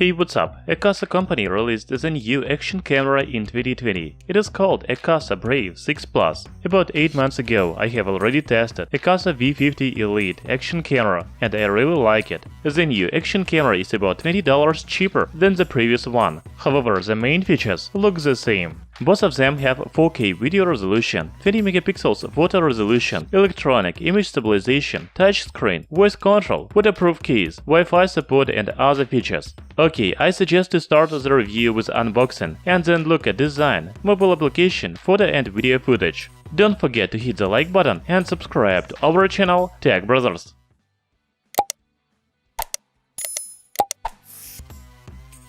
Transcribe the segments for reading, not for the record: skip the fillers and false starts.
Hey, what's up? AKASO company released the new action camera in 2020. It is called AKASO Brave 6 Plus. About 8 months ago, I have already tested AKASO V50 Elite action camera, and I really like it. The new action camera is about $20 cheaper than the previous one. However, the main features look the same. Both of them have 4K video resolution, 20 megapixels photo resolution, electronic image stabilization, touchscreen, voice control, waterproof case, Wi-Fi support and other features. Okay, I suggest to start the review with unboxing and then look at design, mobile application, photo and video footage. Don't forget to hit the like button and subscribe to our channel Tech Brothers.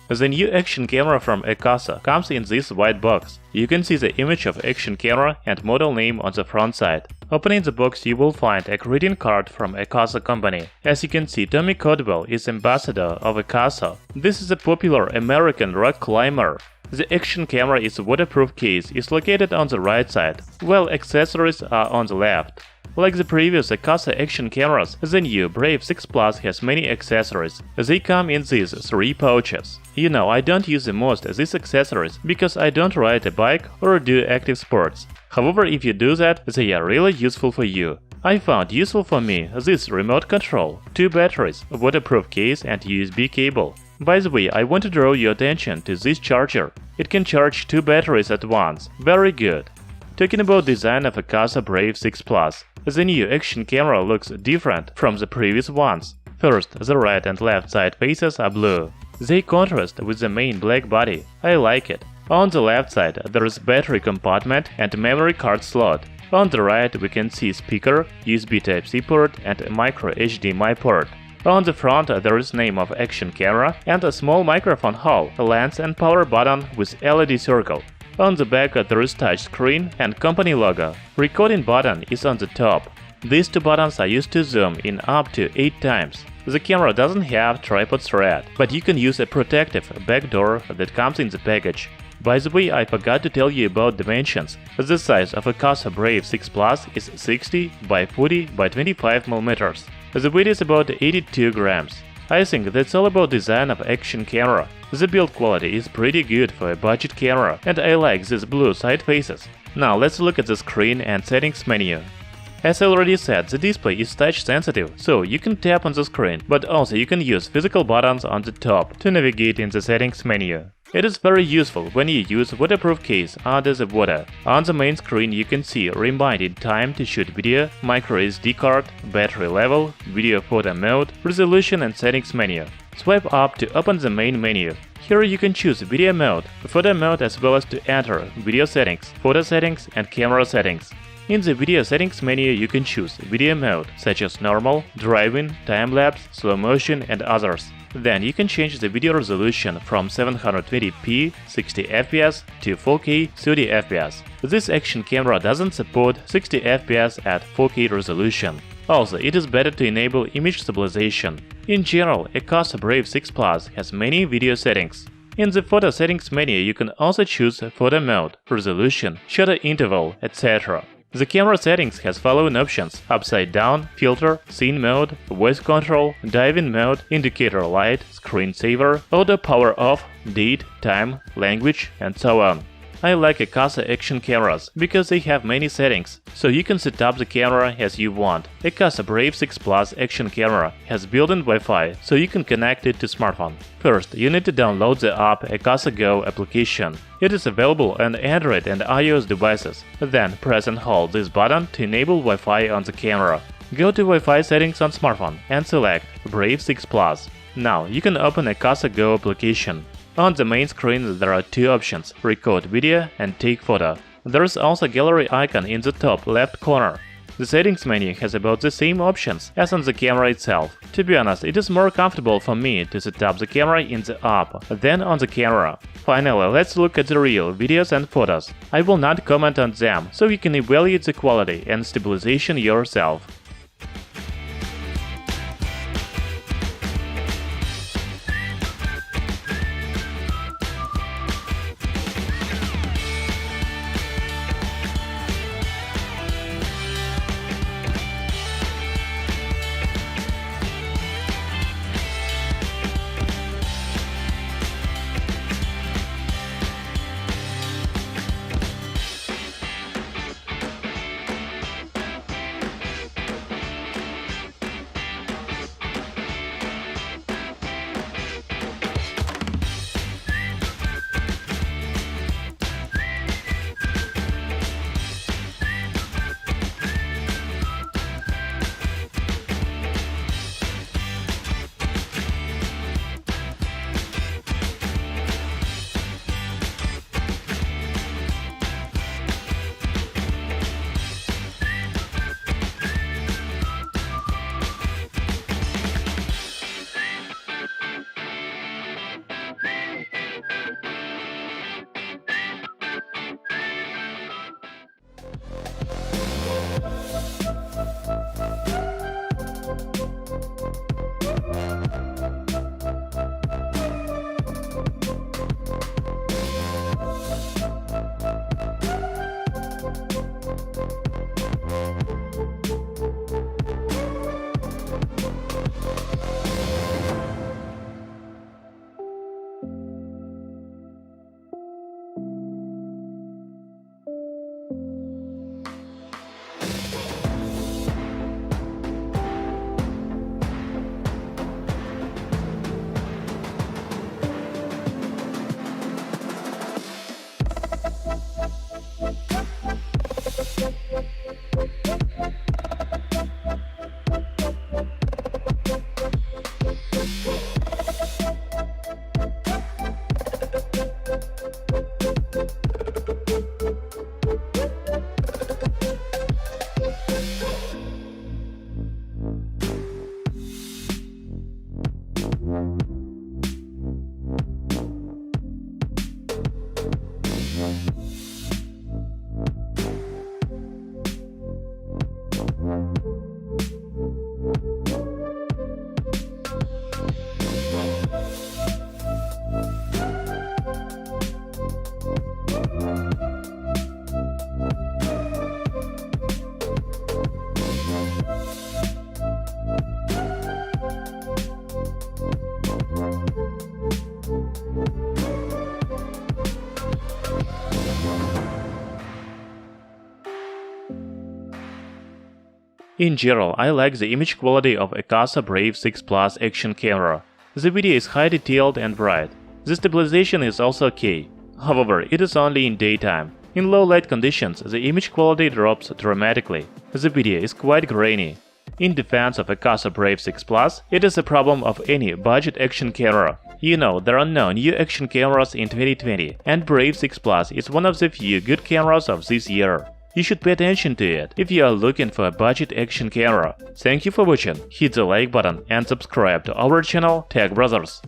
The new action camera from AKASO comes in this white box. You can see the image of action camera and model name on the front side. Opening the box, you will find a greeting card from AKASO company. As you can see, Timecodes is ambassador of AKASO. This is a popular American rock climber. The action camera is a waterproof case is located on the right side, while accessories are on the left. Like the previous AKASO action cameras, the new Brave 6 Plus has many accessories. They come in these 3 pouches. You know, I don't use the most these accessories because I don't ride a bike or do active sports. However, if you do that, they are really useful for you. I found useful for me this remote control, 2 batteries, a waterproof case and USB cable. By the way, I want to draw your attention to this charger. It can charge 2 batteries at once. Very good. Talking about design of AKASO Brave 6 Plus, the new action camera looks different from the previous ones. First, the right and left side faces are blue. They contrast with the main black body. I like it. On the left side, there is battery compartment and memory card slot. On the right, we can see speaker, USB Type-C port and a micro HDMI port. On the front, there is name of action camera and a small microphone hole, a lens and power button with LED circle. On the back, there is touch screen and company logo. Recording button is on the top. These 2 buttons are used to zoom in up to 8 times. The camera doesn't have tripod thread, but you can use a protective back door that comes in the package. By the way, I forgot to tell you about dimensions. The size of AKASO Brave 6 Plus is 60 by 40 by 25 mm. The weight is about 82 grams. I think that's all about design of action camera. The build quality is pretty good for a budget camera, and I like these blue side faces. Now let's look at the screen and settings menu. As I already said, the display is touch sensitive, so you can tap on the screen, but also you can use physical buttons on the top to navigate in the settings menu. It is very useful when you use waterproof case under the water. On the main screen you can see reminded time to shoot video, micro SD card, battery level, video photo mode, resolution and settings menu. Swipe up to open the main menu. Here you can choose video mode, photo mode as well as to enter video settings, photo settings and camera settings. In the video settings menu you can choose video mode such as normal, driving, time-lapse, slow motion and others. Then you can change the video resolution from 720p 60 fps to 4K 30 fps. This action camera doesn't support 60 fps at 4K resolution. Also, it is better to enable image stabilization. In general, AKASO Brave 6 Plus has many video settings. In the photo settings menu you can also choose photo mode, resolution, shutter interval, etc. The camera settings has following options: upside down, filter, scene mode, voice control, diving mode, indicator light, screensaver, auto power off, date, time, language, and so on. I like AKASO action cameras because they have many settings, so you can set up the camera as you want. AKASO Brave 6 Plus action camera has built-in Wi-Fi, so you can connect it to smartphone. First, you need to download the app AKASO Go application. It is available on Android and iOS devices. Then press and hold this button to enable Wi-Fi on the camera. Go to Wi-Fi settings on smartphone and select Brave 6 Plus. Now you can open AKASO Go application. On the main screen there are 2 options: record video and take photo. There is also gallery icon in the top left corner. The settings menu has about the same options as on the camera itself. To be honest, it is more comfortable for me to set up the camera in the app than on the camera. Finally, let's look at the real videos and photos. I will not comment on them, so you can evaluate the quality and stabilization yourself. In general, I like the image quality of AKASO Brave 6 Plus action camera. The video is high detailed and bright. The stabilization is also okay. However, it is only in daytime. In low light conditions, the image quality drops dramatically. The video is quite grainy. In defense of AKASO Brave 6 Plus, it is a problem of any budget action camera. You know, there are no new action cameras in 2020, and Brave 6 Plus is one of the few good cameras of this year. You should pay attention to it if you are looking for a budget action camera. Thank you for watching, hit the like button and subscribe to our channel Tech Brothers.